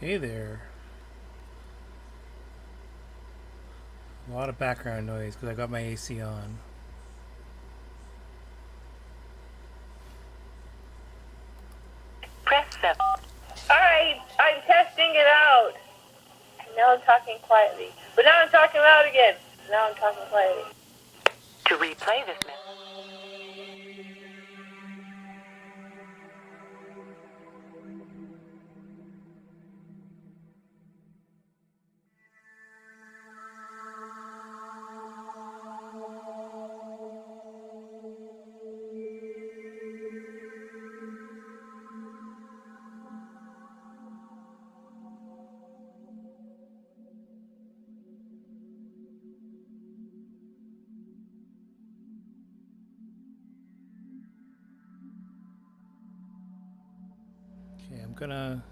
Hey there. A lot of background noise because I got my AC on. Press 7. Alright, I'm testing it out. Now I'm talking quietly. But now I'm talking loud again. Now I'm talking quietly. To replay this message. Okay, I'm gonna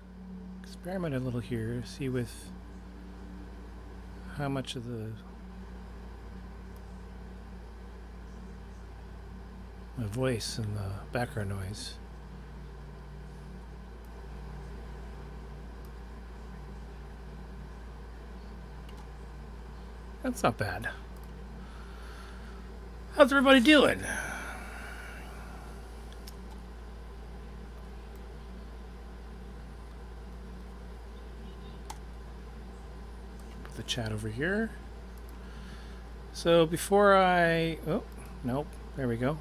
experiment a little here, see with how much of my voice and the background noise. That's not bad. How's everybody doing? Put the chat over here. So before I... Oh, nope. There we go.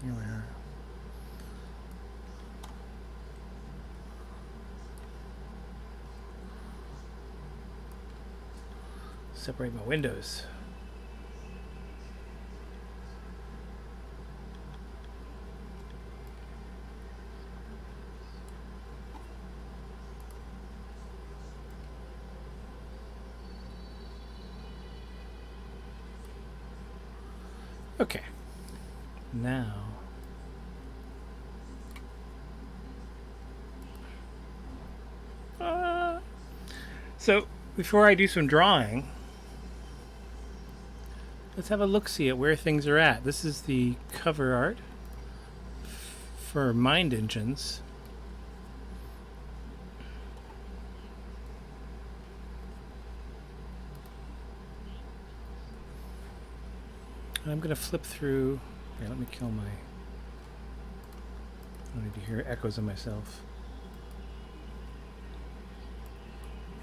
Here we are. Separate my windows. Okay. Now so before I do some drawing, let's have a look-see at where things are at. This is the cover art for Mind Engines. And I'm going to flip through. Here, let me kill my... I don't need to hear echoes of myself.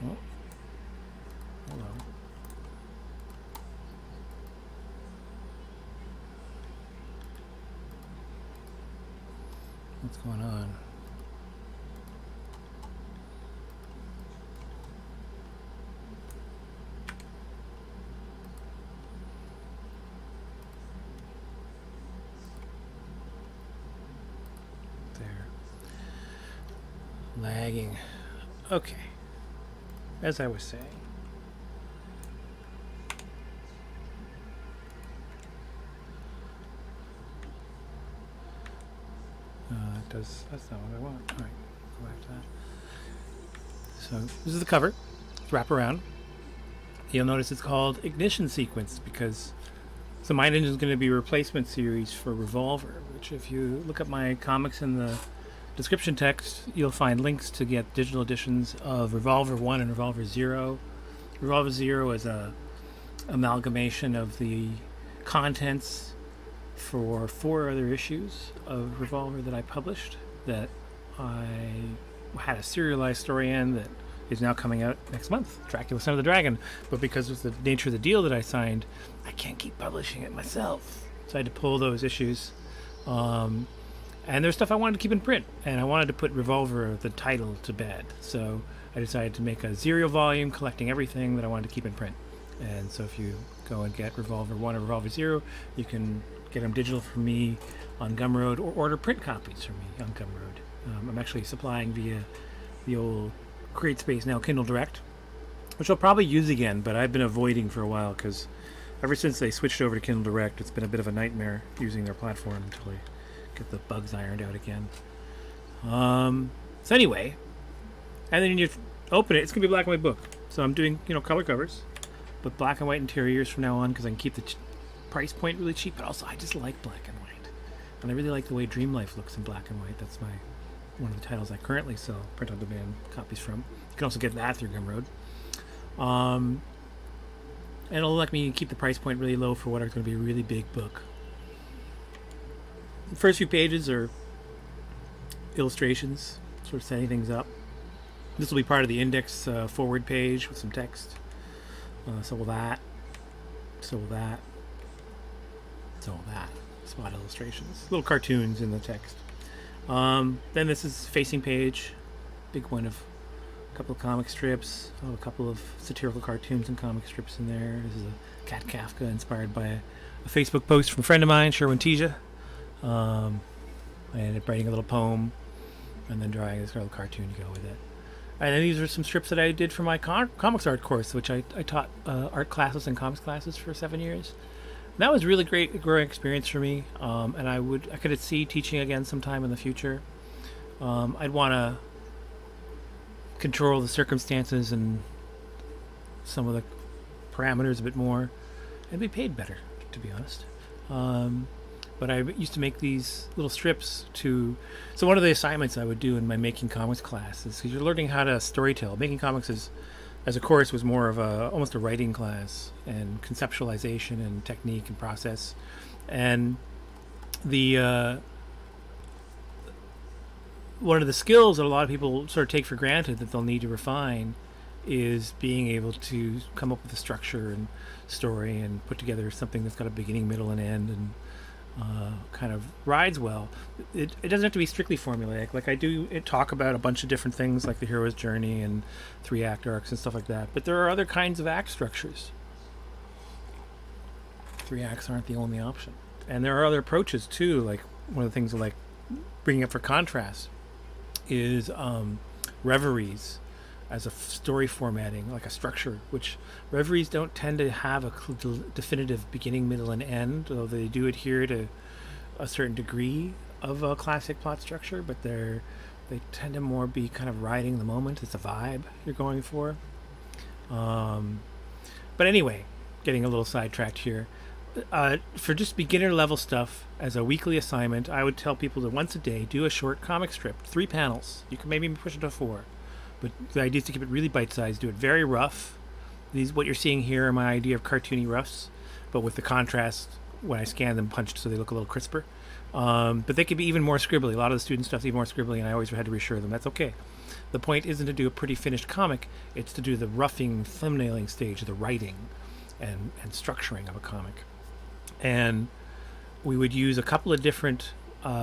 Oh. Hello. What's going on? There. Lagging. Okay. As I was saying. That's not what I want. Alright, go back to that. So this is the cover. It's wrap around. You'll notice it's called Ignition Sequence because the Mind Engine is going to be a replacement series for Revolver, which if you look up my comics in the description text, you'll find links to get digital editions of Revolver 1 and Revolver 0. Revolver 0 is a amalgamation of the contents for 4 other issues of Revolver that I published that I had a serialized story in that is now coming out next month, Dracula Son of the Dragon. But because of the nature of the deal that I signed, I can't keep publishing it myself. So I had to pull those issues. And there's stuff I wanted to keep in print, and I wanted to put Revolver, the title, to bed. So I decided to make a serial volume collecting everything that I wanted to keep in print. And so if you go and get Revolver 1 or Revolver 0, you can get them digital from me on Gumroad or order print copies from me on Gumroad. I'm actually supplying via the old CreateSpace, now Kindle Direct, which I'll probably use again, but I've been avoiding for a while because ever since they switched over to Kindle Direct, it's been a bit of a nightmare using their platform until I get the bugs ironed out again. So anyway, and then you open it, it's going to be a black and white book. So I'm doing, color covers, but black and white interiors from now on because I can keep the price point really cheap. But also, I just like black and white, and I really like the way Dream Life looks in black and white. That's one of the titles I currently sell print-on-demand copies from. You can also get that through Gumroad. And it'll let me keep the price point really low for what are going to be a really big book. The first few pages are illustrations, sort of setting things up. This will be part of the index forward page with some text. So will that. So will that. So will that. Spot illustrations. Little cartoons in the text. Then this is facing page. Big one of a couple of comic strips. A couple of satirical cartoons and comic strips in there. This is a Cat Kafka inspired by a Facebook post from a friend of mine, Sherwin Tija. I ended up writing a little poem and then drawing this little cartoon to go with it. And then these are some strips that I did for my comics art course, which I taught art classes and comics classes for 7 years. And that was really great, a growing experience for me. And I could see teaching again sometime in the future. I'd want to control the circumstances and some of the parameters a bit more and be paid better, to be honest. But I used to make these little strips so one of the assignments I would do in my making comics class is because you're learning how to storytell. Making comics as a course was more of almost a writing class and conceptualization and technique and process. And the one of the skills that a lot of people sort of take for granted that they'll need to refine is being able to come up with a structure and story and put together something that's got a beginning, middle, and end and kind of rides well. It doesn't have to be strictly formulaic. Like I do talk about a bunch of different things like the hero's journey and 3-act arcs and stuff like that. But there are other kinds of act structures. 3 acts aren't the only option. And there are other approaches too. Like one of the things I like bringing up for contrast is reveries as a story formatting, like a structure, which reveries don't tend to have a definitive beginning, middle, and end, though they do adhere to a certain degree of a classic plot structure, but they tend to more be kind of riding the moment. It's a vibe you're going for. But anyway, getting a little sidetracked here. For just beginner level stuff, as a weekly assignment, I would tell people to once a day do a short comic strip, 3 panels. You can maybe push it to 4. But the idea is to keep it really bite-sized, do it very rough. What you're seeing here are my idea of cartoony roughs, but with the contrast when I scan them punched so they look a little crisper. But they could be even more scribbly. A lot of the student stuff's even more scribbly, and I always had to reassure them that's okay. The point isn't to do a pretty finished comic, it's to do the roughing, thumbnailing stage, the writing and structuring of a comic. And we would use a couple of different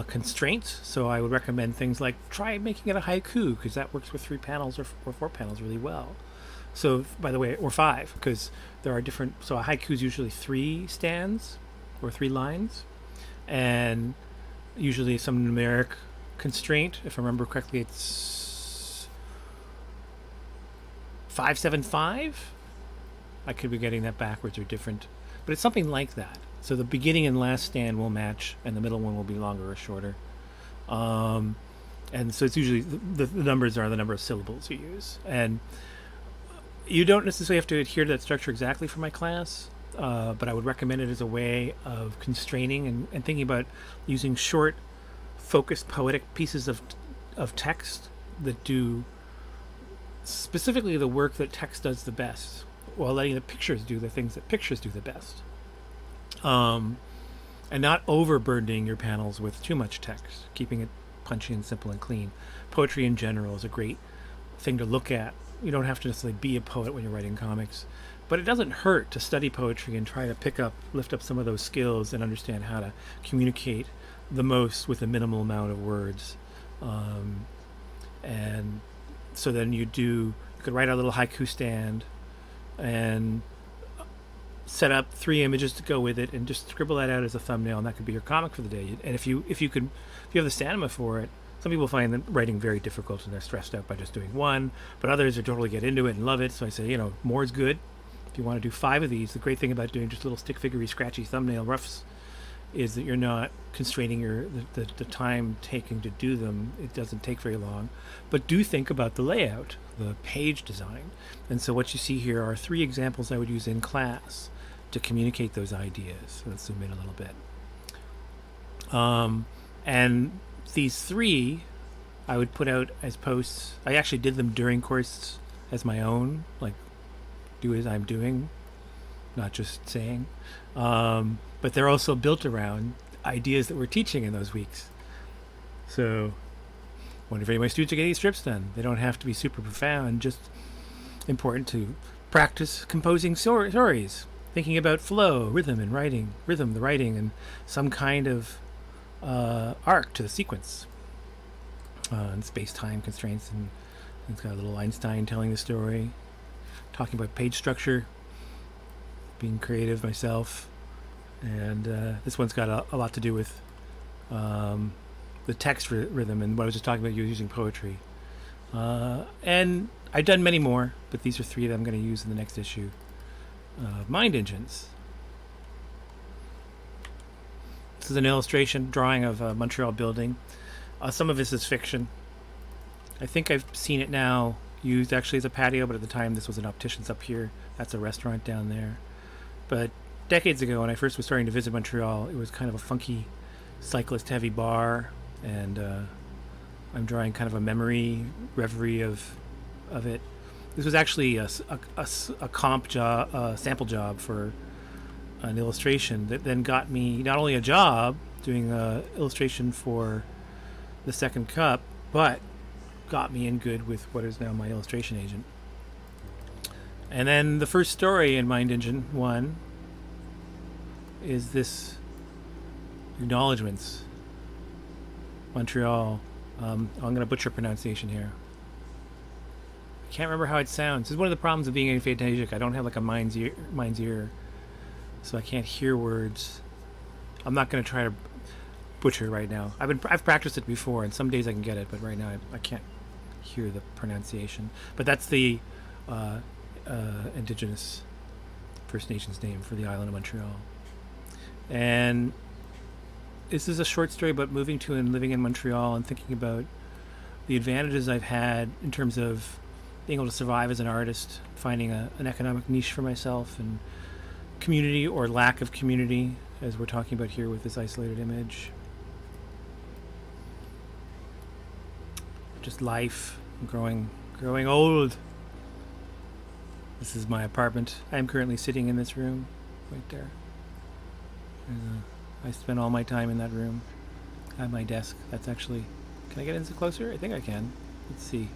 constraints. So I would recommend things like try making it a haiku, because that works with 3 panels or 4 panels really well. So, by the way, or 5, because there are different. So a haiku is usually 3 stanzas or 3 lines, and usually some numeric constraint. If I remember correctly, it's 575. I could be getting that backwards or different, but it's something like that. So the beginning and last stand will match, and the middle one will be longer or shorter. And so it's usually the numbers are the number of syllables you use. And you don't necessarily have to adhere to that structure exactly for my class, but I would recommend it as a way of constraining and thinking about using short, focused, poetic pieces of text that do specifically the work that text does the best, while letting the pictures do the things that pictures do the best. And not overburdening your panels with too much text, keeping it punchy and simple and clean. Poetry in general is a great thing to look at. You don't have to necessarily be a poet when you're writing comics, but it doesn't hurt to study poetry and try to lift up some of those skills and understand how to communicate the most with a minimal amount of words. And so then you could write a little haiku stand and set up 3 images to go with it and just scribble that out as a thumbnail, and that could be your comic for the day. And if you have the stamina for it, some people find that writing very difficult and they're stressed out by just doing 1, but others are totally get into it and love it. So I say, more is good. If you want to do 5 of these, the great thing about doing just little stick figure-y, scratchy thumbnail roughs is that you're not constraining the time taken to do them. It doesn't take very long. But do think about the layout, the page design. And so what you see here are 3 examples I would use in class to communicate those ideas. So let's zoom in a little bit. And these 3 I would put out as posts. I actually did them during course as my own, like do as I'm doing, not just saying. But they're also built around ideas that we're teaching in those weeks. So wonder if any of my students are getting strips done. They don't have to be super profound, just important to practice composing stories, thinking about flow, rhythm, and writing, the writing, and some kind of arc to the sequence. And space-time constraints, and it's got a little Einstein telling the story, talking about page structure, being creative myself, and this one's got a lot to do with the text rhythm and what I was just talking about, using poetry. And I've done many more, but these are 3 that I'm going to use in the next issue. Mind engines. This is an illustration, drawing of a Montreal building. Some of this is fiction. I think I've seen it now used actually as a patio, but at the time this was an optician's up here. That's a restaurant down there. But decades ago, when I first was starting to visit Montreal, it was kind of a funky, cyclist-heavy bar, and I'm drawing kind of a memory, reverie of it. This was actually a comp job, a sample job for an illustration that then got me not only a job doing illustration for the Second Cup, but got me in good with what is now my illustration agent. And then the first story in Mind Engine 1 is this acknowledgements. Montreal. I'm going to butcher pronunciation here. I can't remember how it sounds. This is one of the problems of being aphantasic. I don't have like a mind's ear, so I can't hear words. I'm not going to try to butcher right now. I've practiced it before, and some days I can get it, but right now I can't hear the pronunciation. But that's the Indigenous First Nations name for the island of Montreal. And this is a short story about moving to and living in Montreal and thinking about the advantages I've had in terms of being able to survive as an artist, finding an economic niche for myself, and community or lack of community, as we're talking about here with this isolated image. Just life, growing old. This is my apartment. I am currently sitting in this room, right there. I spend all my time in that room. At my desk. That's actually. Can I get in closer? I think I can. Let's see.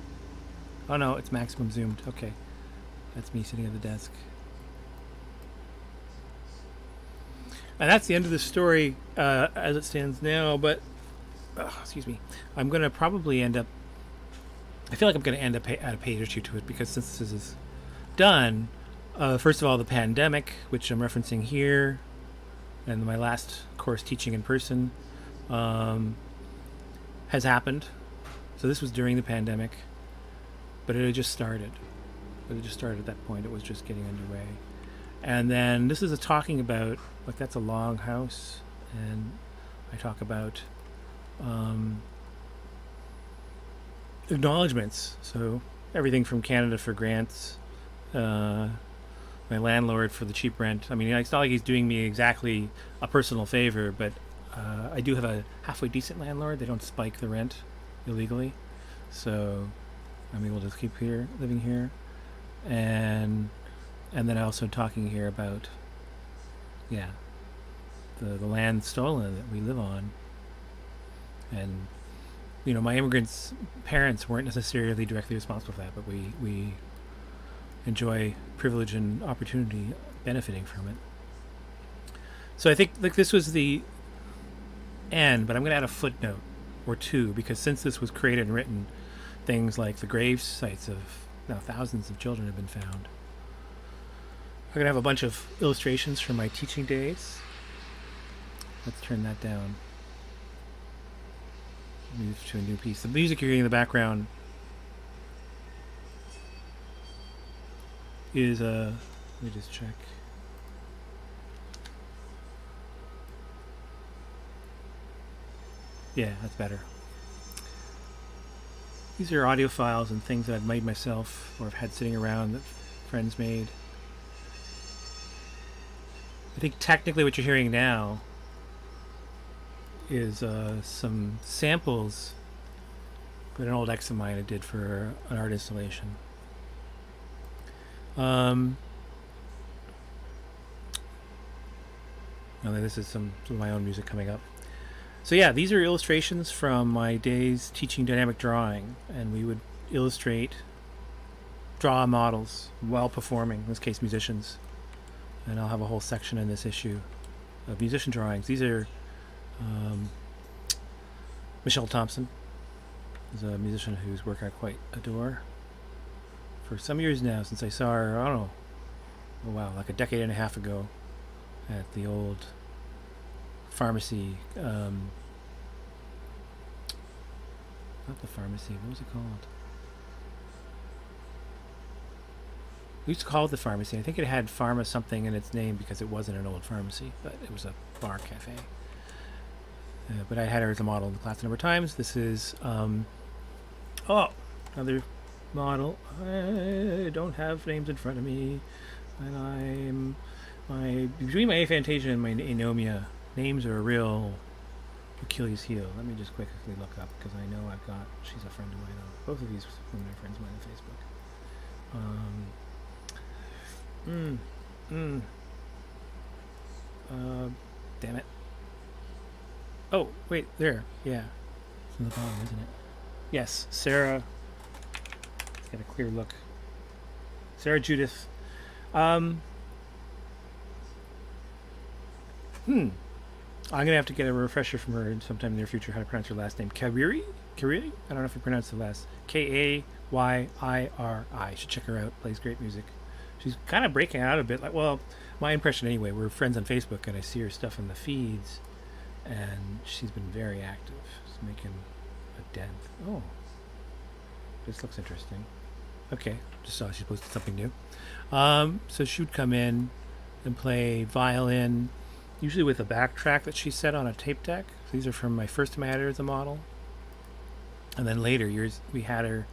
Oh no, it's maximum zoomed. Okay, that's me sitting at the desk. And that's the end of the story as it stands now. But excuse me, I'm going to probably end up. I feel like I'm going to end up add a page or two to it, because since this is done, first of all, the pandemic, which I'm referencing here, and my last course teaching in person has happened. So this was during the pandemic, but it had just started. At that point. It was just getting underway. And then this is talking about, like, that's a long house, and I talk about acknowledgements. So everything from Canada for grants, my landlord for the cheap rent. I mean, it's not like he's doing me exactly a personal favor, but I do have a halfway decent landlord. They don't spike the rent illegally, so I'm able to keep living here. And then also talking here about, the land stolen that we live on. And, my immigrants' parents weren't necessarily directly responsible for that, but we enjoy privilege and opportunity benefiting from it. So I think, like, this was the end, but I'm going to add a footnote or two, because since this was created and written, things like the grave sites of now thousands of children have been found. I'm going to have a bunch of illustrations from my teaching days. Let's turn that down. Move to a new piece. The music you're hearing in the background is let me just check. Yeah, that's better. These are audio files and things that I've made myself or I've had sitting around that friends made. I think technically what you're hearing now is some samples that an old ex of mine did for an art installation. This is some of my own music coming up. So yeah, these are illustrations from my days teaching dynamic drawing, and we would draw models while performing, in this case musicians. And I'll have a whole section in this issue of musician drawings. These are Michelle Thompson is a musician whose work I quite adore. For some years now, since I saw her, I don't know, oh wow, like a decade and a half ago at the old pharmacy, not the pharmacy, what was it called? We used to call it the pharmacy. I think it had pharma something in its name because it wasn't an old pharmacy, but it was a bar cafe. But I had her as a model in the class a number of times. This is, another model. I don't have names in front of me. And between my aphantasia and my anomia, names are a real Achilles heel. Let me just quickly look up because I know she's a friend of mine. Both of these women are friends of mine on Facebook. Damn it. Oh, wait, there. Yeah. It's in the bottom, isn't it? Yes, Sarah. Let's get a clear look. Sarah Judith. I'm going to have to get a refresher from her sometime in the near future how to pronounce her last name. Kawiri? I don't know if I pronounced the last. Kayiri. Should check her out. Plays great music. She's kind of breaking out a bit. My impression anyway. We're friends on Facebook, and I see her stuff in the feeds, and she's been very active. She's making a dent. Oh, this looks interesting. Okay, just saw she posted something new. So she would come in and play violin, usually with a backtrack that she set on a tape deck. So these are from my first time I had her as a model. And then later years, we had her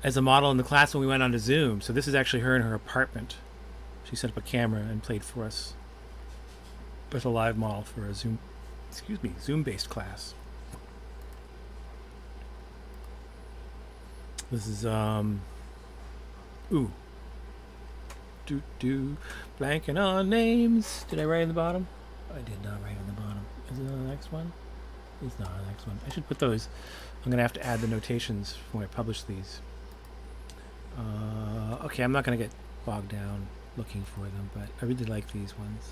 as a model in the class when we went on to Zoom. So this is actually her in her apartment. She set up a camera and played for us with a live model for a Zoom-based class. This is, blanking on names. Did I write on the bottom? I did not write on the bottom. Is it on the next one? It's not on the next one. I should put those. I'm going to have to add the notations when I publish these. Okay, I'm not going to get bogged down looking for them, but I really like these ones.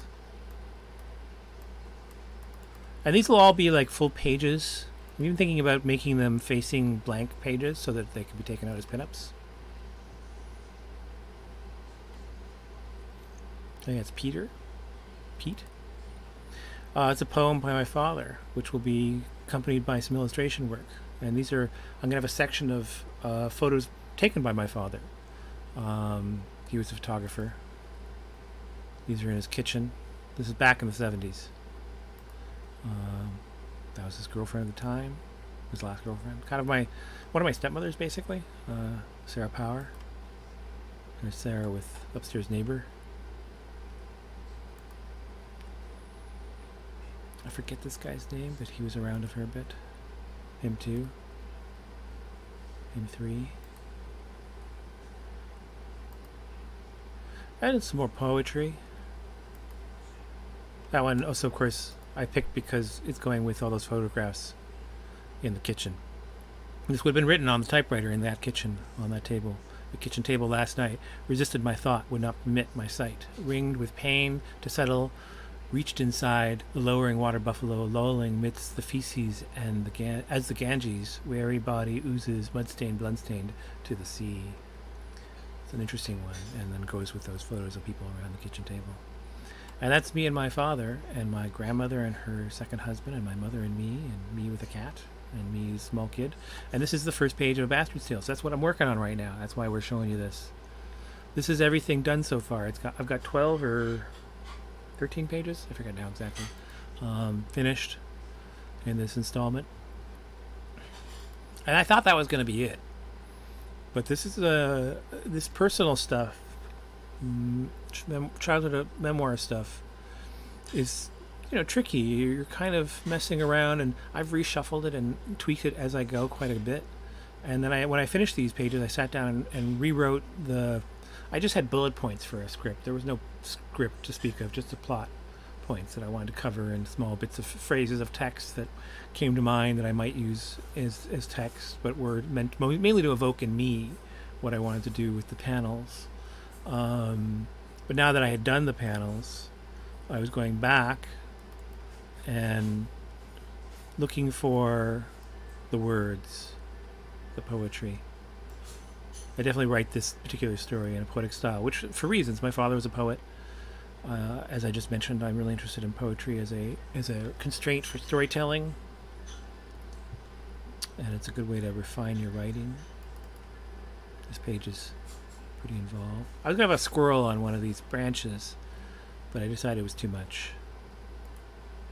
And these will all be like full pages. I'm even thinking about making them facing blank pages so that they can be taken out as pinups. I think that's Pete. It's a poem by my father, which will be accompanied by some illustration work. And these are, I'm going to have a section of photos taken by my father. He was a photographer. These are in his kitchen. This is back in the 70s. That was his girlfriend at the time. His last girlfriend. Kind of one of my stepmothers, basically. Sarah Power. There's Sarah with upstairs neighbor. I forget this guy's name, but he was around a fair bit. Him too. Him three. And some more poetry. That one also, of course, I picked because it's going with all those photographs in the kitchen. This would have been written on the typewriter in that kitchen, on that table. The kitchen table last night. Resisted my thought, would not permit my sight. Ringed with pain to settle, reached inside, the lowering water buffalo lolling midst the feces and as the Ganges, weary body oozes, mud-stained, blood-stained, to the sea. It's an interesting one, and then goes with those photos of people around the kitchen table. And that's me and my father, and my grandmother and her second husband, and my mother and me with a cat, and me, small kid. And this is the first page of A Bastard's Tale. So that's what I'm working on right now. That's why we're showing you this. This is everything done so far. I've got 12 or 13 pages. I forget now exactly. Finished. in this installment. And I thought that was going to be it. But this is this personal stuff, childhood memoir stuff, is tricky. You're kind of messing around, and I've reshuffled it and tweaked it as I go quite a bit. And then when I finished these pages, I sat down and rewrote I just had bullet points for a script. There was no script to speak of, just the plot points that I wanted to cover and small bits of phrases of text that came to mind that I might use as text, but were meant mainly to evoke in me what I wanted to do with the panels. But now that I had done the panels, I was going back and looking for the words, the poetry. I definitely write this particular story in a poetic style, which, for reasons, my father was a poet. As I just mentioned, I'm really interested in poetry as a constraint for storytelling, and it's a good way to refine your writing. This page is pretty involved. I was going to have a squirrel on one of these branches, but I decided it was too much.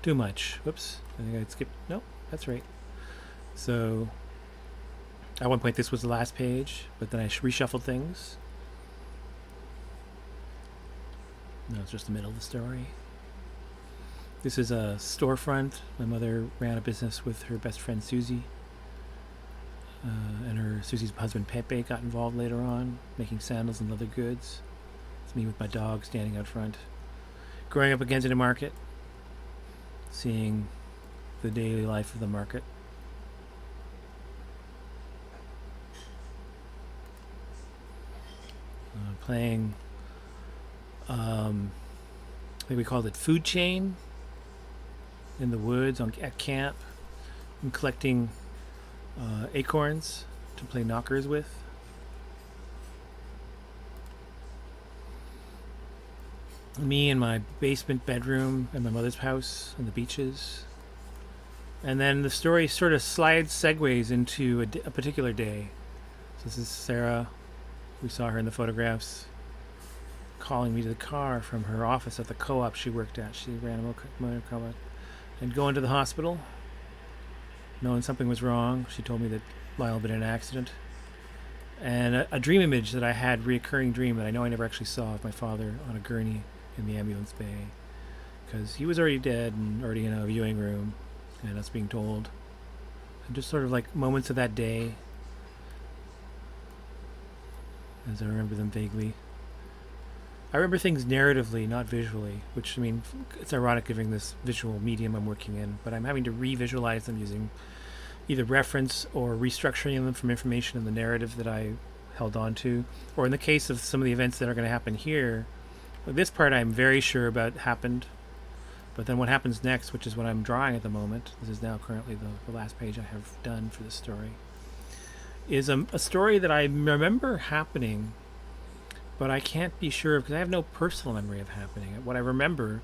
Too much. Whoops. I think I skipped. Nope, that's right. So, at one point this was the last page, but then I reshuffled things. No, it's just the middle of the story. This is a storefront. My mother ran a business with her best friend Susie. And Susie's husband Pepe got involved later on, making sandals and leather goods. It's me with my dog standing out front. Growing up against a market, seeing the daily life of the market. Playing, I think we called it food chain in the woods at camp. I'm collecting acorns to play knockers with. Me in my basement bedroom at my mother's house on the beaches. And then the story sort of segues into a particular day. So this is Sarah. We saw her in the photographs calling me to the car from her office at the co-op she worked at. She ran a motor co-op. And going to the hospital, knowing something was wrong. She told me that Lyle had been in an accident. And a dream image that I had, reoccurring dream that I know I never actually saw, of my father on a gurney in the ambulance bay. Because he was already dead and already in a viewing room, and us being told. And just sort of like moments of that day, as I remember them vaguely. I remember things narratively, not visually, which, I mean, it's ironic given this visual medium I'm working in, but I'm having to re-visualize them using either reference or restructuring them from information in the narrative that I held on to, or in the case of some of the events that are going to happen here, this part I'm very sure about happened, but then what happens next, which is what I'm drawing at the moment, this is now currently the last page I have done for this story, is a story that I remember happening, but I can't be sure because I have no personal memory of happening. What I remember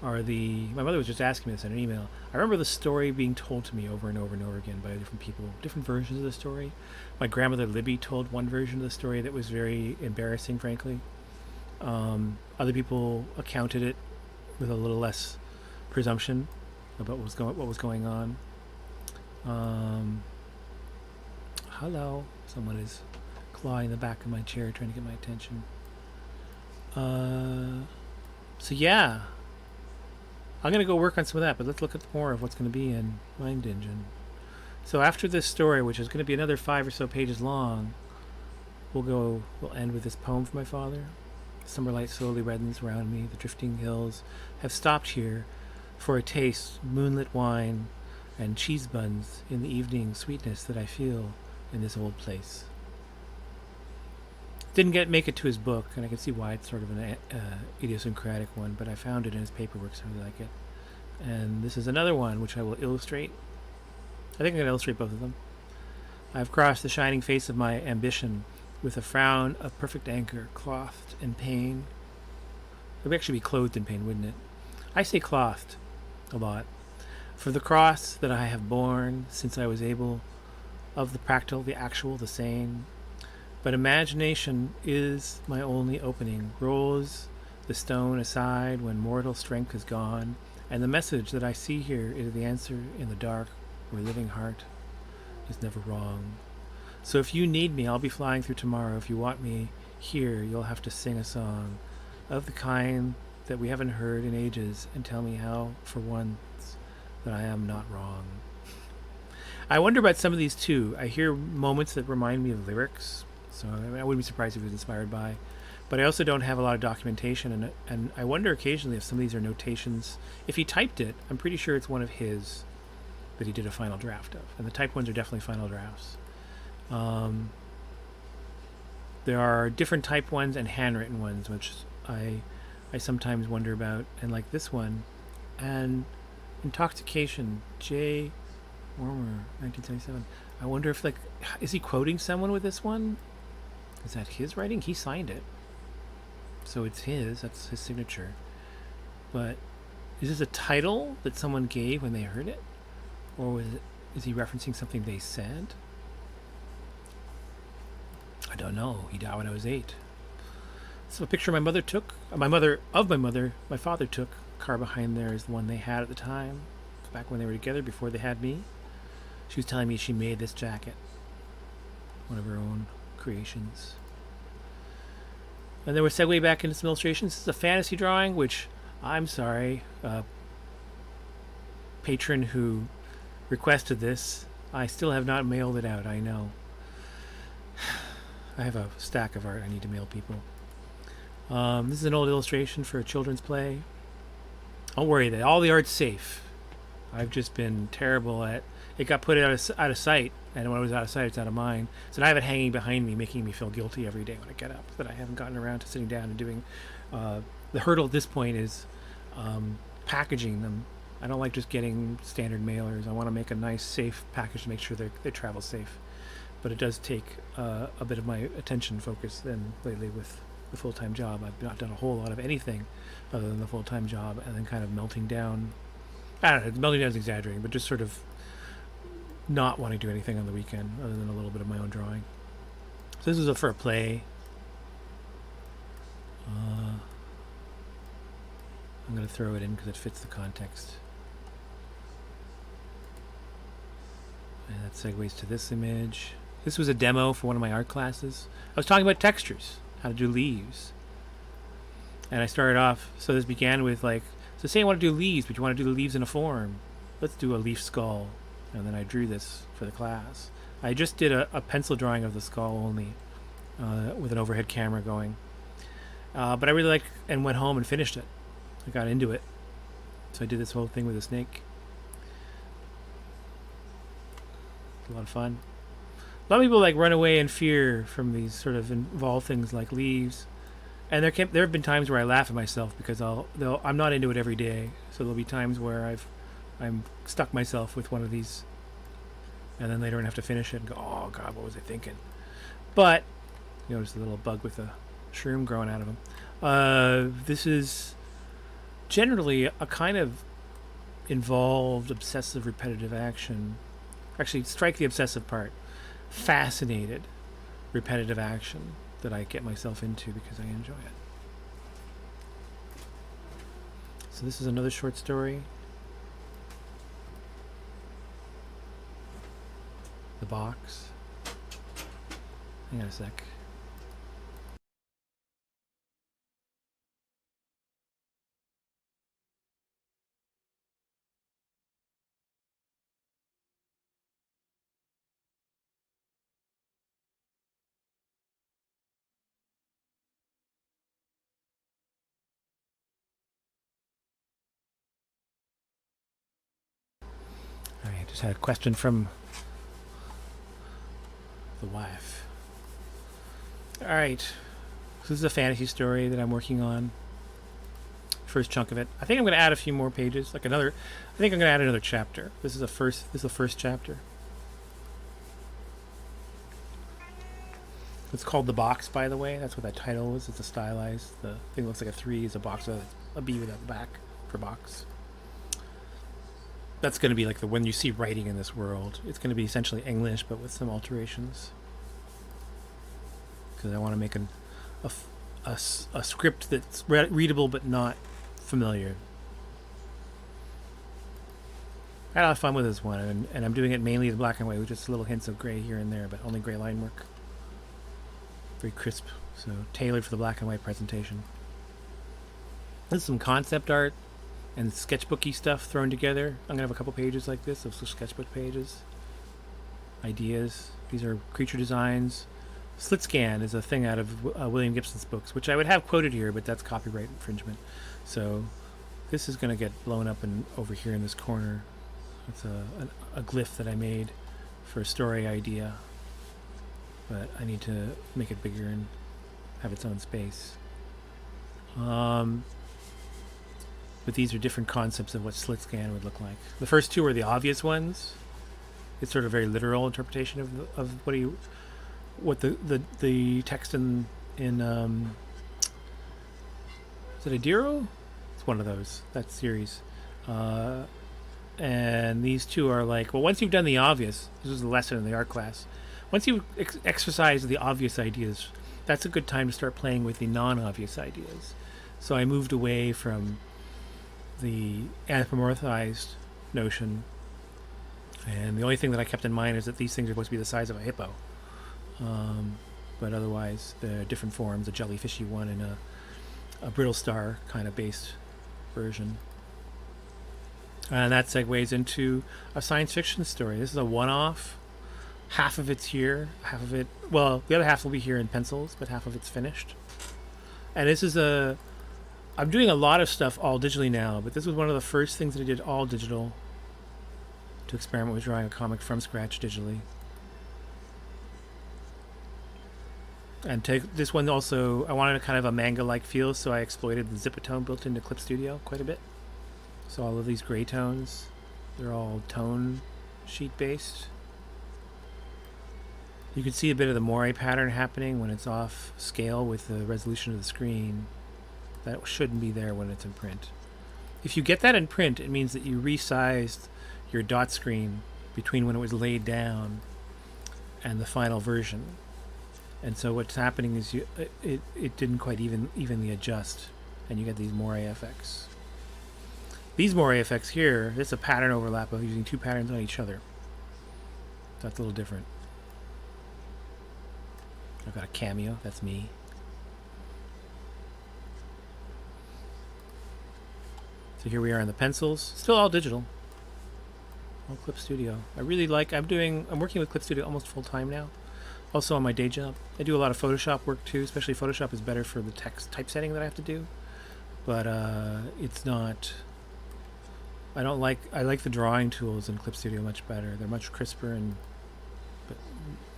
are my mother was just asking me this in an email. I remember the story being told to me over and over and over again by different people, different versions of the story. My grandmother Libby told one version of the story that was very embarrassing, frankly. Other people accounted it with a little less presumption about what was going on. Hello. Someone is clawing the back of my chair trying to get my attention. So yeah. I'm going to go work on some of that, but let's look at more of what's going to be in Mind Engine. So after this story, which is going to be another 5 or so pages long, we'll end with this poem for my father. Summer light slowly reddens around me. The drifting hills have stopped here for a taste, moonlit wine, and cheese buns in the evening sweetness that I feel in this old place. Didn't make it to his book, and I can see why it's sort of an idiosyncratic one, but I found it in his paperwork, so I really like it. And this is another one which I will illustrate. I think I'm going to illustrate both of them. I've crossed the shining face of my ambition with a frown of perfect anger, clothed in pain. It would actually be clothed in pain, wouldn't it? I say clothed a lot. For the cross that I have borne since I was able, of the practical, the actual, the sane. But imagination is my only opening, rolls the stone aside when mortal strength is gone, And the message that I see here is the answer in the dark where living heart is never wrong. So if you need me, I'll be flying through tomorrow. If you want me here, you'll have to sing a song of the kind that we haven't heard in ages and tell me how, for once, that I am not wrong. I wonder about some of these too. I hear moments that remind me of lyrics, so I wouldn't be surprised if it was inspired by. But I also don't have a lot of documentation, and I wonder occasionally if some of these are notations. If he typed it, I'm pretty sure it's one of his that he did a final draft of. And the typed ones are definitely final drafts. There are different typed ones and handwritten ones, which I sometimes wonder about. And like this one, and Intoxication, J. Warmer, 1977. I wonder if, like, is he quoting someone with this one? Is that his writing? He signed it. So it's his, that's his signature. But is this a title that someone gave when they heard it? Or is he referencing something they said? I don't know. He died when I was 8. So a picture my mother took, my father took. Car behind there is the one they had at the time, back when they were together, before they had me. She was telling me she made this jacket, one of her own creations. And then we're segue back into some illustrations. This is a fantasy drawing, which, I'm sorry, patron who requested this, I still have not mailed it out, I know. I have a stack of art I need to mail people. This is an old illustration for a children's play. Don't worry, that all the art's safe. I've just been terrible at... It got put out of sight, and when it was out of sight, it's out of mind. So now I have it hanging behind me, making me feel guilty every day when I get up, that I haven't gotten around to sitting down and doing... the hurdle at this point is packaging them. I don't like just getting standard mailers. I want to make a nice, safe package to make sure they travel safe. But it does take a bit of my attention focus then lately with the full-time job. I've not done a whole lot of anything other than the full-time job, and then kind of melting down. I don't know, melting down is exaggerating, but just sort of not wanting to do anything on the weekend other than a little bit of my own drawing. So this is for a play. I'm going to throw it in because it fits the context. And that segues to this image. This was a demo for one of my art classes. I was talking about textures, how to do leaves. And I started off, so this began with like, so say I want to do leaves, but you want to do the leaves in a form. Let's do a leaf skull. And then I drew this for the class. I just did a pencil drawing of the skull only, with an overhead camera going. But I really liked, and went home and finished it. I got into it. So I did this whole thing with a snake. It's a lot of fun. A lot of people like run away in fear from these sort of involved things like leaves. And there have been times where I laugh at myself because I'm not into it every day. So there'll be times where I'm stuck myself with one of these, and then later I have to finish it and go, oh God, what was I thinking? But you notice the little bug with a shroom growing out of him. This is generally a kind of involved, obsessive, repetitive action. Actually, strike the obsessive part. Fascinated, repetitive action that I get myself into because I enjoy it. So this is another short story. The box. Hang on a sec. I just had a question from the wife. Alright. So this is a fantasy story that I'm working on. First chunk of it. I think I'm going to add a few more pages. I think I'm going to add another chapter. This is the first chapter. It's called The Box, by the way. That's what that title is. It's a stylized. The thing looks like a 3 is a box with a B without the back for box. That's going to be like when you see writing in this world. It's going to be essentially English, but with some alterations. Because I want to make a script that's readable but not familiar. I had a lot of fun with this one, and I'm doing it mainly in black and white with just little hints of gray here and there, but only gray line work. Very crisp, so tailored for the black and white presentation. This is some concept art and sketchbooky stuff thrown together. I'm gonna have a couple pages like this of sketchbook pages. Ideas. These are creature designs. Slit scan is a thing out of William Gibson's books, which I would have quoted here, but that's copyright infringement. So this is going to get blown up and over here in this corner. It's a glyph that I made for a story idea, but I need to make it bigger and have its own space. But these are different concepts of what slit scan would look like. The first two are the obvious ones. It's sort of a very literal interpretation of what the text in is it Adiro? It's one of those, that series. And these two are like, well, once you've done the obvious, this was a lesson in the art class, once you exercise the obvious ideas, that's a good time to start playing with the non-obvious ideas. So I moved away from the anthropomorphized notion, and the only thing that I kept in mind is that these things are supposed to be the size of a hippo. But otherwise, they're different forms, a jellyfishy one and a brittle star kind of based version. And that segues into a science fiction story. This is a one-off. Half of it's here, half of it, well, the other half will be here in pencils, but half of it's finished. And this is I'm doing a lot of stuff all digitally now, but this was one of the first things that I did all digital, to experiment with drawing a comic from scratch digitally. And take this one also, I wanted a kind of a manga-like feel, so I exploited the Zipatone built into Clip Studio quite a bit. So all of these gray tones, they're all tone sheet based. You can see a bit of the moire pattern happening when it's off scale with the resolution of the screen. That shouldn't be there when it's in print. If you get that in print, it means that you resized your dot screen between when it was laid down and the final version. And so what's happening is it didn't quite evenly adjust, and you get these moire effects. These moire effects here, it's a pattern overlap of using two patterns on each other. That's a little different. I've got a cameo, that's me. So here we are on the pencils, still all digital. All Clip Studio. I really like, I'm working with Clip Studio almost full time now. Also on my day job. I do a lot of Photoshop work too, especially Photoshop is better for the text typesetting that I have to do. But it's not, I like the drawing tools in Clip Studio much better. They're much crisper, but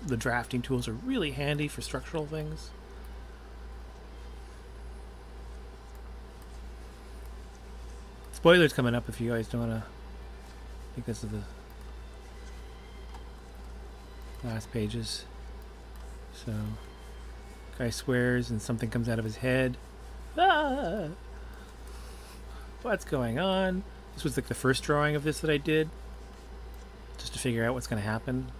the drafting tools are really handy for structural things. Spoilers coming up if you guys don't want to. I think this is the last pages. So, guy swears and something comes out of his head. Ah! What's going on? This was like the first drawing of this that I did, just to figure out what's going to happen.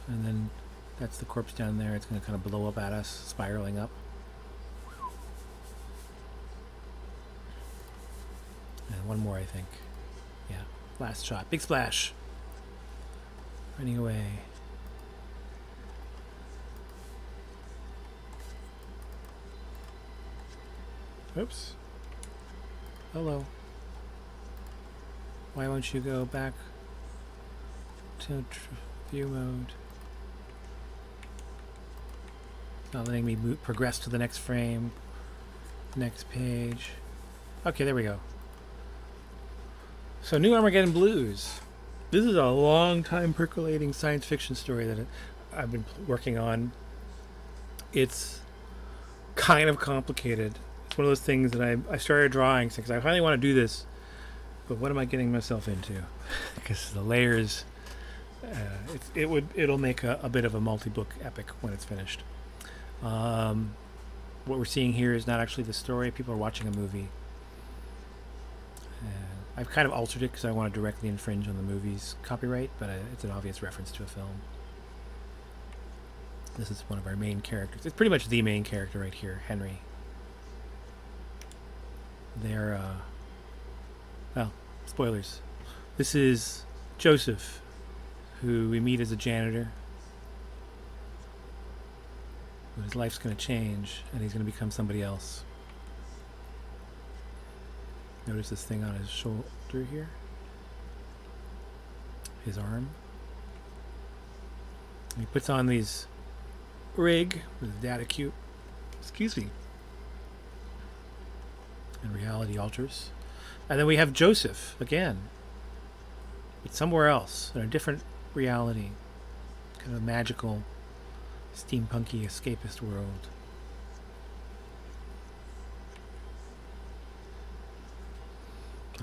And then that's the corpse down there. It's going to kind of blow up at us, spiraling up. And one more, I think. Yeah, last shot. Big splash. Running away. Oops. Hello. Why won't you go back to view mode? Not letting me progress to the next frame. Next page. Okay, there we go. So, New Armageddon Blues. This is a long time percolating science fiction story that I've been working on. It's kind of complicated. It's one of those things that I started drawing because I finally want to do this, but what am I getting myself into? Because the layers, it'll make a bit of a multi-book epic when it's finished. What we're seeing here is not actually the story. People are watching a movie. I've kind of altered it because I want to directly infringe on the movie's copyright, but it's an obvious reference to a film. This is one of our main characters. It's pretty much the main character right here, Henry. They're Spoilers. This is Joseph, who we meet as a janitor. His life's going to change, and he's going to become somebody else. Notice this thing on his shoulder here. His arm. And he puts on these rig with his data cube. Excuse me. And reality alters. And then we have Joseph again. It's somewhere else, in a different reality. Kind of magical, steampunky, escapist world.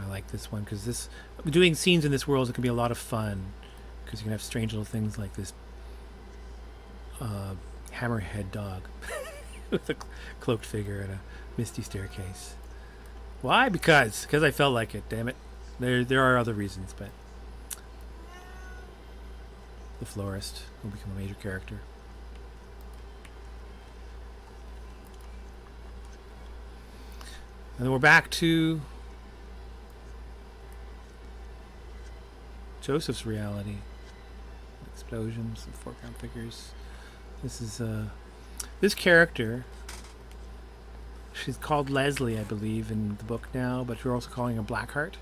I like this one because doing scenes in this world, it can be a lot of fun because you can have strange little things like this hammerhead dog with a cloaked figure and a misty staircase. Why? Because I felt like it. Damn it. There are other reasons, but the florist will become a major character. And then we're back to Joseph's reality. Explosions, some foreground figures. This is this character. She's called Leslie, I believe, in the book now, but we're also calling her Blackheart.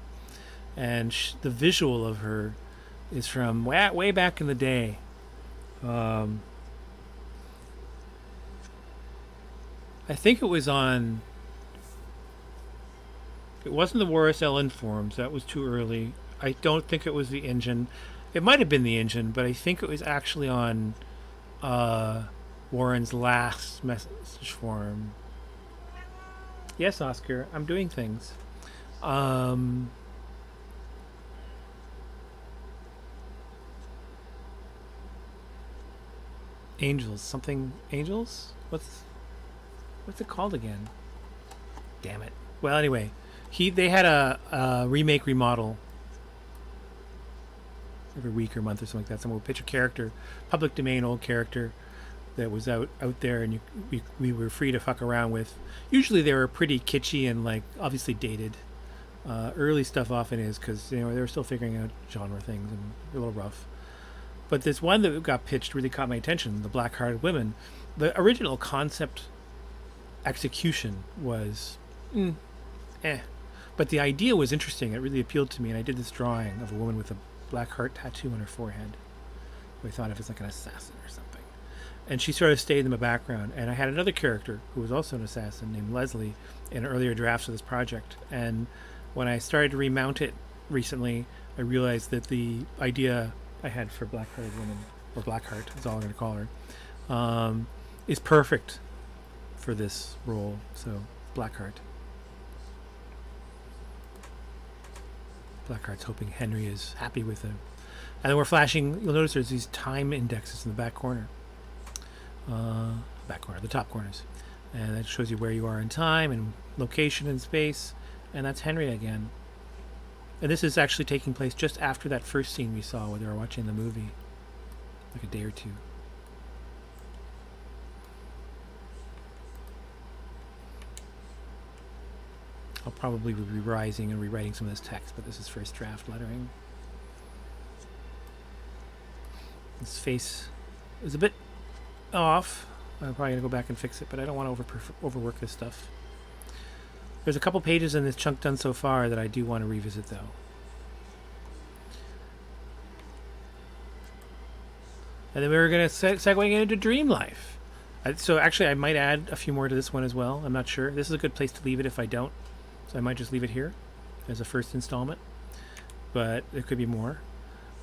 And the visual of her is from way back in the day. I think it was on. It wasn't the Warris Ellen forums. That was too early. I don't think it was the engine. It might have been the engine, but I think it was actually on Warren's last message forum. Yes, Oscar, I'm doing things. Angels, something angels? What's it called again? Damn it. Well, anyway, they had a remake remodel every week or month or something like that. Someone would pitch a character, public domain old character that was out there, and we were free to fuck around with. Usually they were pretty kitschy and like obviously dated. Early stuff often is because they were still figuring out genre things and a little rough. But this one that got pitched really caught my attention, the Black-Hearted Women. The original concept execution was but the idea was interesting. It really appealed to me, and I did this drawing of a woman with a black heart tattoo on her forehead. We thought of it as like an assassin or something. And she sort of stayed in the background. And I had another character who was also an assassin named Leslie in earlier drafts of this project. And when I started to remount it recently, I realized that the idea I had for Black-Hearted Woman, or Blackheart is all I'm going to call her, is perfect for this role. So, Blackheart. Blackheart's hoping Henry is happy with him. And then we're flashing, you'll notice there's these time indexes in the back corner. The top corners. And that shows you where you are in time and location and space. And that's Henry again. And this is actually taking place just after that first scene we saw where they were watching the movie. Like a day or two. I'll probably be revising and rewriting some of this text, but this is first draft lettering. This face is a bit off. I'm probably going to go back and fix it, but I don't want to overwork this stuff. There's a couple pages in this chunk done so far that I do want to revisit, though. And then we're going to segue into Dream Life. So actually, I might add a few more to this one as well. I'm not sure. This is a good place to leave it if I don't. So I might just leave it here as a first installment. But there could be more.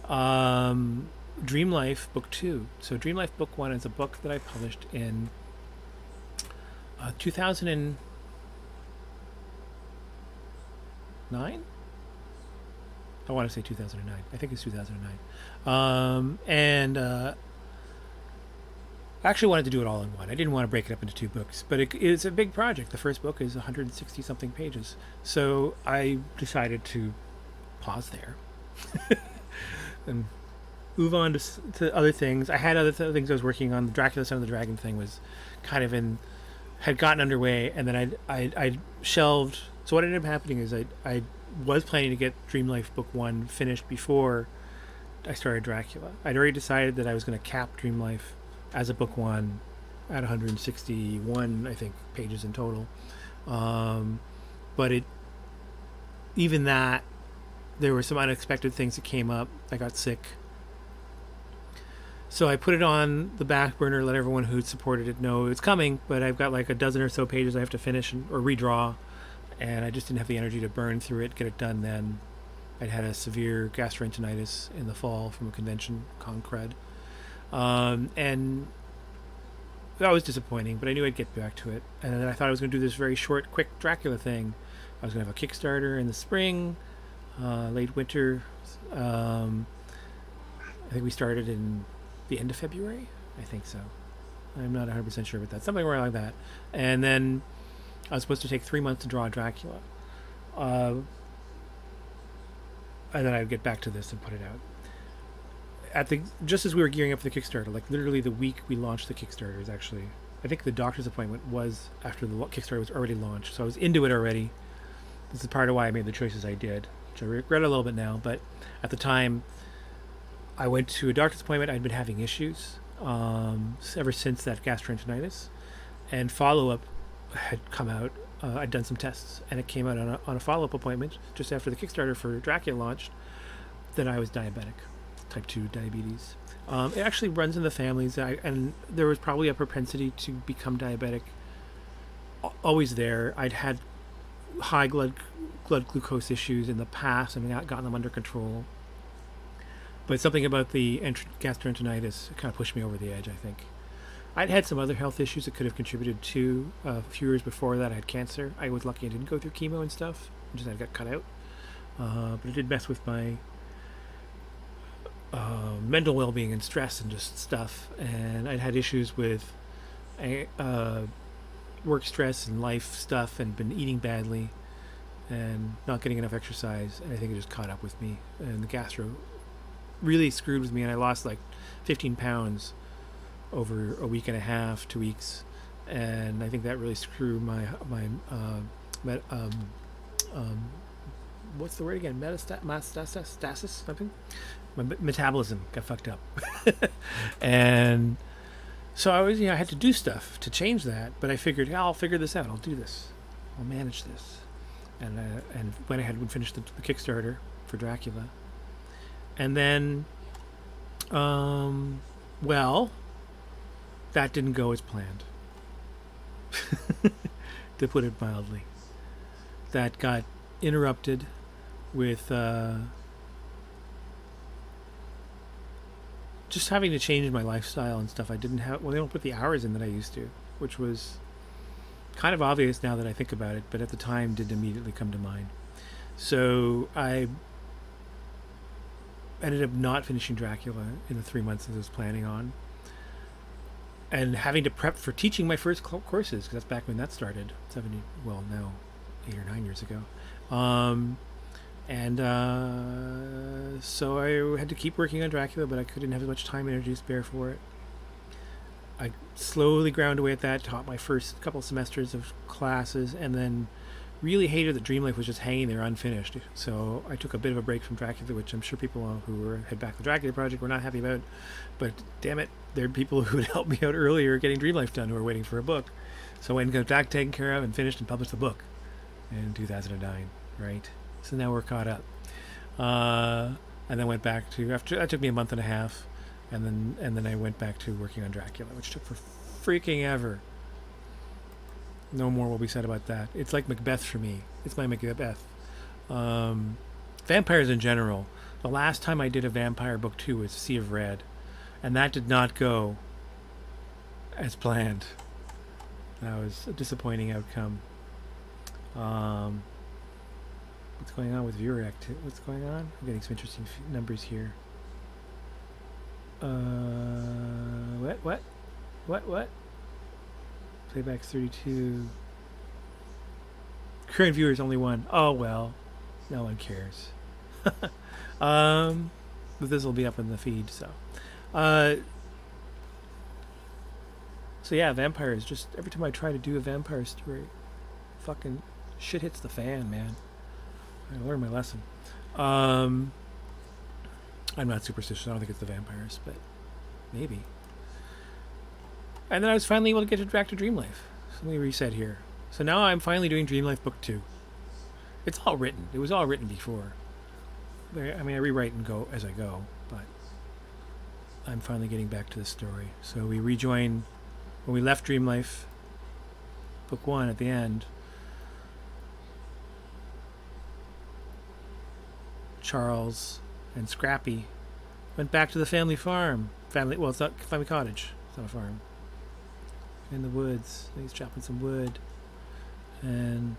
Dream Life Book 2. So Dream Life Book 1 is a book that I published in 2009? I want to say 2009. I think it's 2009. I actually wanted to do it all in one. I didn't want to break it up into two books, but it's a big project. The first book is 160 something pages. So I decided to pause there and move on to other things. I had other things I was working on. The Dracula Son of the Dragon thing was kind of had gotten underway, and then I shelved. So what ended up happening is I was planning to get Dream Life Book 1 finished before I started Dracula. I'd already decided that I was going to cap Dream Life as a Book 1 at 161, I think, pages in total. But even that, there were some unexpected things that came up. I got sick. So I put it on the back burner, let everyone who supported it know it's coming, but I've got like a dozen or so pages I have to finish or redraw, and I just didn't have the energy to burn through it, get it done then. I'd had a severe gastroenteritis in the fall from a convention, Concred. And that was disappointing, but I knew I'd get back to it. And then I thought I was going to do this very short, quick Dracula thing. I was going to have a Kickstarter in the spring, late winter. I think we started in the end of February. I think so. I'm not 100% sure about that. Something around like that. And then I was supposed to take 3 months to draw Dracula. And then I'd get back to this and put it out. Just as we were gearing up for the Kickstarter, like literally the week we launched the Kickstarter is actually, I think the doctor's appointment was after the Kickstarter was already launched. So I was into it already. This is part of why I made the choices I did, which I regret a little bit now. But at the time, I went to a doctor's appointment. I'd been having issues ever since that gastroenteritis, and follow-up had come out. I'd done some tests, and it came out on a follow-up appointment just after the Kickstarter for Dracula launched that I was diabetic, type 2 diabetes. It actually runs in the families, and there was probably a propensity to become diabetic always there. I'd had high blood glucose issues in the past and gotten them under control. But something about the gastroenteritis kind of pushed me over the edge, I think. I'd had some other health issues that could have contributed to. A few years before that, I had cancer. I was lucky I didn't go through chemo and stuff. I got cut out. But it did mess with my mental well-being and stress and just stuff. And I'd had issues with work stress and life stuff, and been eating badly and not getting enough exercise. And I think it just caught up with me. And the gastro really screwed with me, and I lost like 15 pounds over a week and a half, 2 weeks, and I think that really screwed my what's the word again? Metastasis, something. My metabolism got fucked up, and so I had to do stuff to change that. But I figured, I'll figure this out. I'll do this. I'll manage this, and went ahead and finished the Kickstarter for Dracula, and then, well, that didn't go as planned, to put it mildly. That got interrupted with just having to change my lifestyle and stuff. I didn't have, they don't put the hours in that I used to, which was kind of obvious now that I think about it, but at the time didn't immediately come to mind. So I ended up not finishing Dracula in the 3 months that I was planning on, and having to prep for teaching my first courses, because that's back when that started, 8 or 9 years ago. So I had to keep working on Dracula, but I couldn't have as much time and energy to spare for it. I slowly ground away at that, taught my first couple semesters of classes, and then really hated that Dream Life was just hanging there unfinished. So I took a bit of a break from Dracula, which I'm sure people who had backed the Dracula project were not happy about. But damn it, there are people who would help me out earlier getting Dream Life done who are waiting for a book. So I went and got that taken care of and finished and published the book in 2009, right? So now we're caught up. And then went back to, after that took me a month and a half, and then I went back to working on Dracula, which took for freaking ever. No more will be said about that. It's like Macbeth for me. It's my Macbeth. Vampires in general. The last time I did a vampire book 2 was Sea of Red, and that did not go as planned. That was a disappointing outcome. What's going on with viewer activity? What's going on? I'm getting some interesting numbers here. What? Playback's 32. Current viewers only 1. Oh well, no one cares. But this will be up in the feed, so. So yeah, vampires. Just every time I try to do a vampire story, fucking shit hits the fan, man. I learned my lesson. I'm not superstitious. I don't think it's the vampires, but maybe. And then I was finally able to get back to Dream Life. So let me reset here. So now I'm finally doing Dream Life Book 2. It's all written. It was all written before. I mean, I rewrite and go as I go, but I'm finally getting back to the story. So we rejoin when we left Dream Life, Book 1 at the end. Charles and Scrappy went back to the family farm. Well, it's not family cottage. It's not a farm. In the woods. He's chopping some wood. And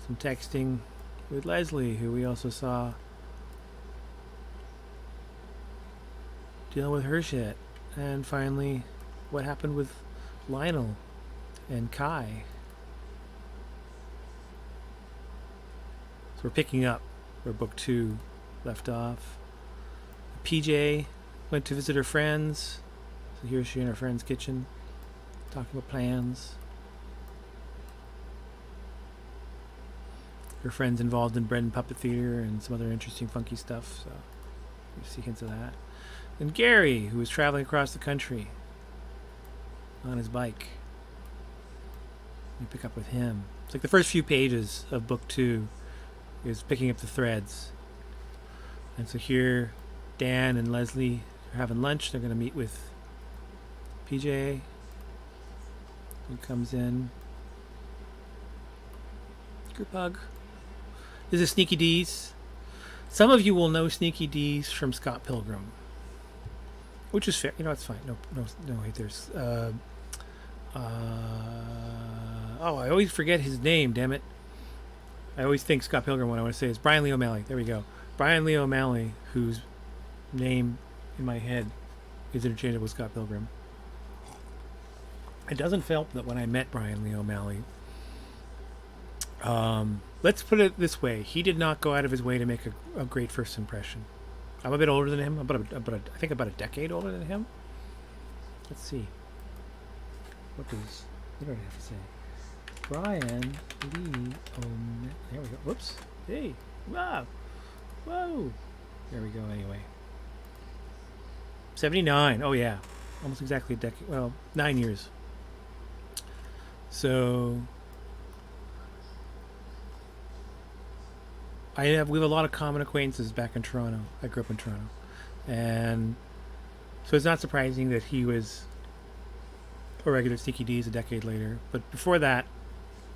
some texting with Leslie, who we also saw dealing with her shit. And finally, what happened with Lionel and Kai. So we're picking up where Book 2 left off. PJ went to visit her friends. So here she in her friend's kitchen, talking about plans. Her friend's involved in bread and puppet theater and some other interesting funky stuff, so you see hints of that. And Gary, who was traveling across the country on his bike. We pick up with him. It's like the first few pages of Book 2 is picking up the threads. And so here, Dan and Leslie are having lunch. They're going to meet with PJ, who comes in. Group hug. This is Sneaky D's. Some of you will know Sneaky D's from Scott Pilgrim, which is fair. You know, it's fine. No haters. I always forget his name. Damn it! I always think Scott Pilgrim when I want to say is Brian Lee O'Malley. There we go. Brian Lee O'Malley, whose name in my head is interchangeable with Scott Pilgrim. It doesn't help that when I met Brian Lee O'Malley, let's put it this way: he did not go out of his way to make a great first impression. I'm a bit older than him. I think about a decade older than him. Let's see. What do I have to say? Brian Lee O'Malley. There we go. Whoops. Hey. Wow. Whoa. There we go. Anyway. 79. Oh yeah. Almost exactly a decade. Well, 9 years. So we have a lot of common acquaintances back in Toronto. I grew up in Toronto. And so it's not surprising that he was a regular Sneaky D's a decade later. But before that,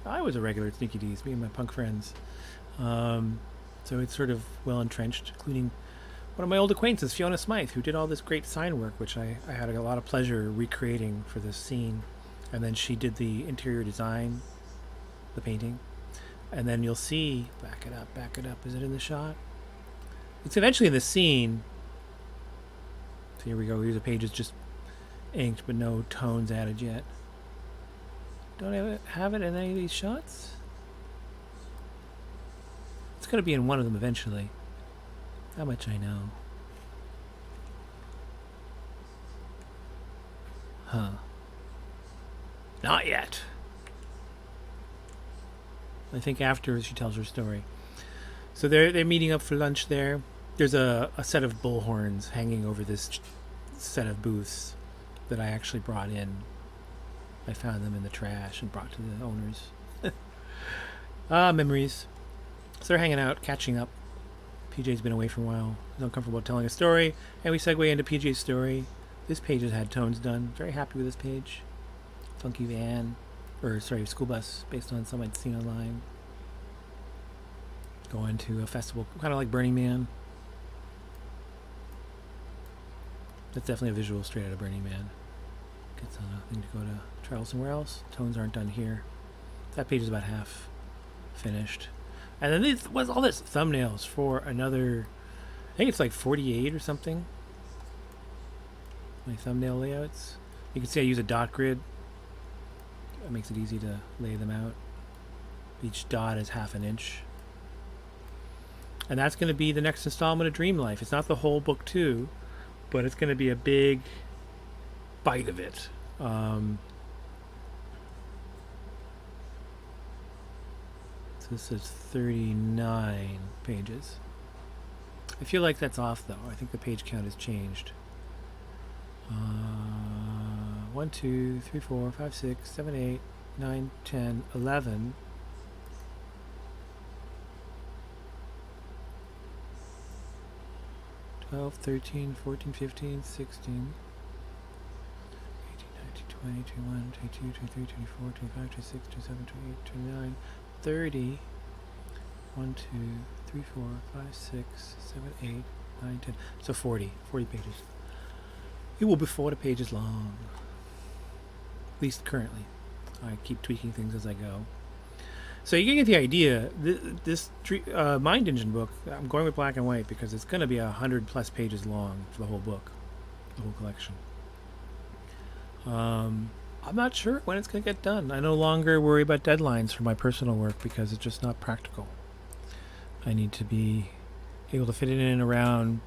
I was a regular Sneaky D's, me and my punk friends. So it's sort of well entrenched, including one of my old acquaintances, Fiona Smythe, who did all this great sign work, which I had a lot of pleasure recreating for this scene. And then she did the interior design, the painting. And then you'll see, back it up. Is it in the shot? It's eventually in the scene. So here we go. Here's a page that's just inked, but no tones added yet. Don't have it in any of these shots? It's going to be in one of them eventually. How much I know. Huh. Not yet. I think after she tells her story. So they're meeting up for lunch there. There's a set of bullhorns hanging over this set of booths that I actually brought in. I found them in the trash and brought to the owners. Memories. So they're hanging out, catching up. PJ's been away for a while. He's uncomfortable telling a story. And we segue into PJ's story. This page has had tones done. Very happy with this page. Funky van. School bus, based on some I'd seen online. Going to a festival, kind of like Burning Man. That's definitely a visual straight out of Burning Man. Gets on a thing to go to travel somewhere else. Tones aren't done here. That page is about half finished. And then this was all this thumbnails for another, I think it's like 48 or something. My thumbnail layouts. You can see I use a dot grid. It makes it easy to lay them out. Each dot is half an inch. And that's going to be the next installment of Dream Life. It's not the whole book 2, but it's going to be a big bite of it. So this is 39 pages. I feel like that's off though. I think the page count has changed. 1, 2, 3, 4, 5, 6, 7, 8, 9, 10, 11. 12, 13, 14, 15, 16, 18, 19, 20, 21, 22, 23, 24, 25, 26, 27, 28, 29, 30. 1, 2, 3, 4, 5, 6, 7, 8, 9, 10. So 40 pages. It will be 40 pages long. At least currently. I keep tweaking things as I go. So you can get the idea. This Mind Engine book, I'm going with black and white because it's going to be 100+ pages long for the whole book, the whole collection. I'm not sure when it's going to get done. I no longer worry about deadlines for my personal work because it's just not practical. I need to be able to fit it in around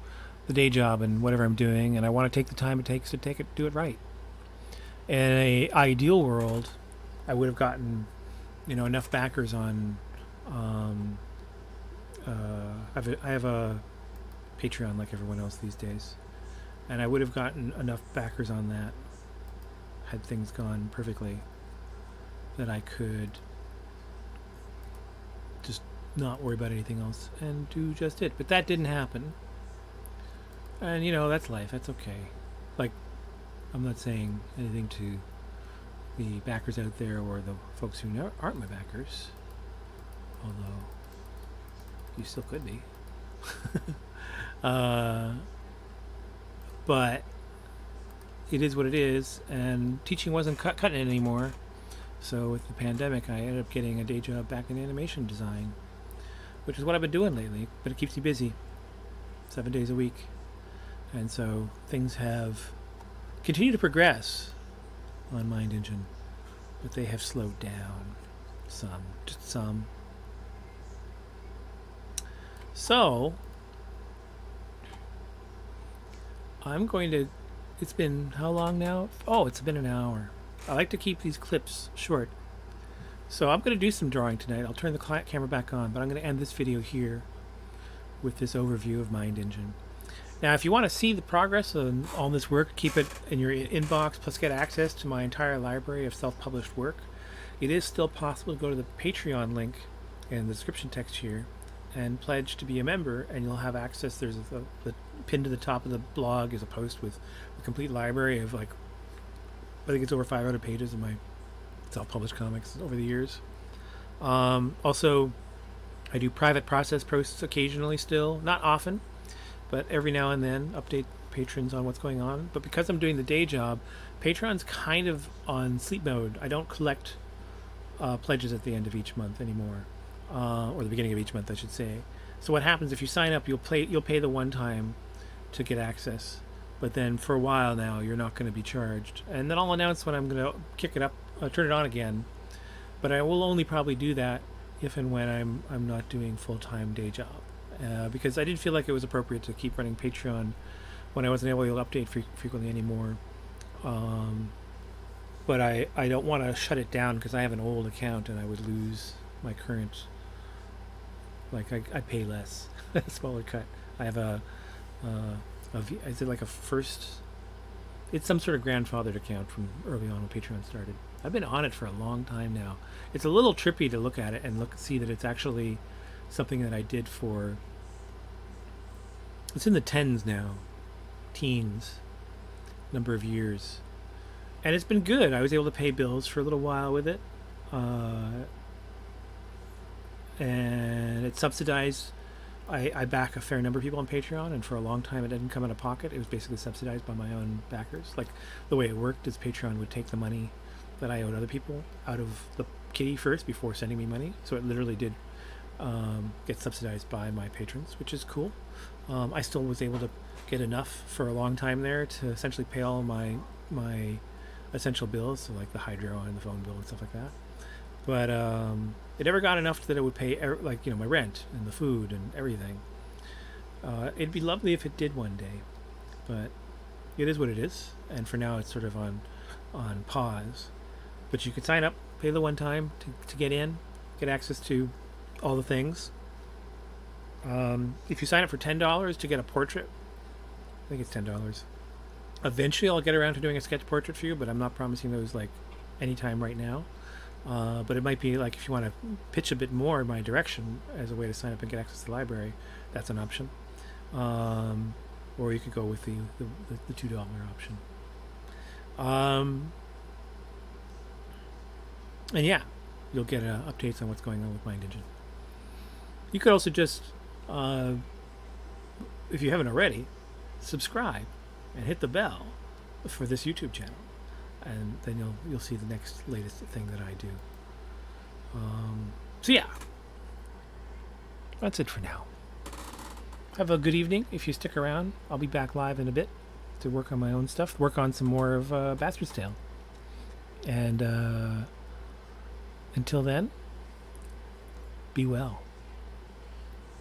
the day job and whatever I'm doing, and I want to take the time it takes to do it right. In an ideal world, I would have gotten, enough backers on. I have a Patreon like everyone else these days, and I would have gotten enough backers on that had things gone perfectly that I could just not worry about anything else and do just it. But that didn't happen, and that's life. That's okay. Like, I'm not saying anything to the backers out there or the folks who aren't my backers, although you still could be. But it is what it is, and teaching wasn't cutting it anymore. So with the pandemic, I ended up getting a day job back in animation design, which is what I've been doing lately, but it keeps me busy 7 days a week. And so things have continued to progress on Mind Engine, but they have slowed down just some. So I'm going to, it's been how long now? Oh, it's been an hour. I like to keep these clips short. So I'm going to do some drawing tonight. I'll turn the camera back on, but I'm going to end this video here with this overview of Mind Engine. Now, if you want to see the progress on all this work, keep it in your inbox, plus get access to my entire library of self-published work, it is still possible to go to the Patreon link in the description text here and pledge to be a member, and you'll have access. There's the pinned to the top of the blog is a post with a complete library of, like, I think it's over 500 pages of my self-published comics over the years. Also, I do private process posts occasionally still, not often, but every now and then update patrons on what's going on. But because I'm doing the day job, Patreon's kind of on sleep mode. I don't collect pledges at the end of each month anymore, or the beginning of each month, I should say. So what happens if you sign up? You'll pay the one time to get access, but then for a while now you're not going to be charged. And then I'll announce when I'm going to kick it up, turn it on again. But I will only probably do that if and when I'm not doing full-time day job. Because I did feel like it was appropriate to keep running Patreon when I wasn't able to update frequently anymore. But I don't want to shut it down because I have an old account and I would lose my current, like, I pay less, a smaller cut. I have is it like a first, it's some sort of grandfathered account from early on when Patreon started. I've been on it for a long time now. It's a little trippy to look at it and see that it's actually something that I did for, it's in the tens now, teens, number of years. And it's been good. I was able to pay bills for a little while with it. And it's subsidized. I back a fair number of people on Patreon, and for a long time it didn't come out of pocket. It was basically subsidized by my own backers. Like, the way it worked is Patreon would take the money that I owed other people out of the kitty first before sending me money. So it literally did get subsidized by my patrons, which is cool. I still was able to get enough for a long time there to essentially pay all of my essential bills, so like the hydro and the phone bill and stuff like that. But it never got enough that it would pay, like, my rent and the food and everything. It'd be lovely if it did one day, but it is what it is. And for now, it's sort of on pause. But you could sign up, pay the one time to get in, get access to all the things. If you sign up for $10 to get a portrait, I think it's $10. Eventually, I'll get around to doing a sketch portrait for you, but I'm not promising those like anytime right now. But it might be like if you want to pitch a bit more in my direction as a way to sign up and get access to the library, that's an option. Or you could go with the $2 option. And yeah, you'll get updates on what's going on with Mind Engine. You could also just, if you haven't already, subscribe and hit the bell for this YouTube channel, and then you'll see the next latest thing that I do. So yeah, that's it for now. Have a good evening. If you stick around, I'll be back live in a bit to work on my own stuff, work on some more of Bastard's Tale. And until then, be well.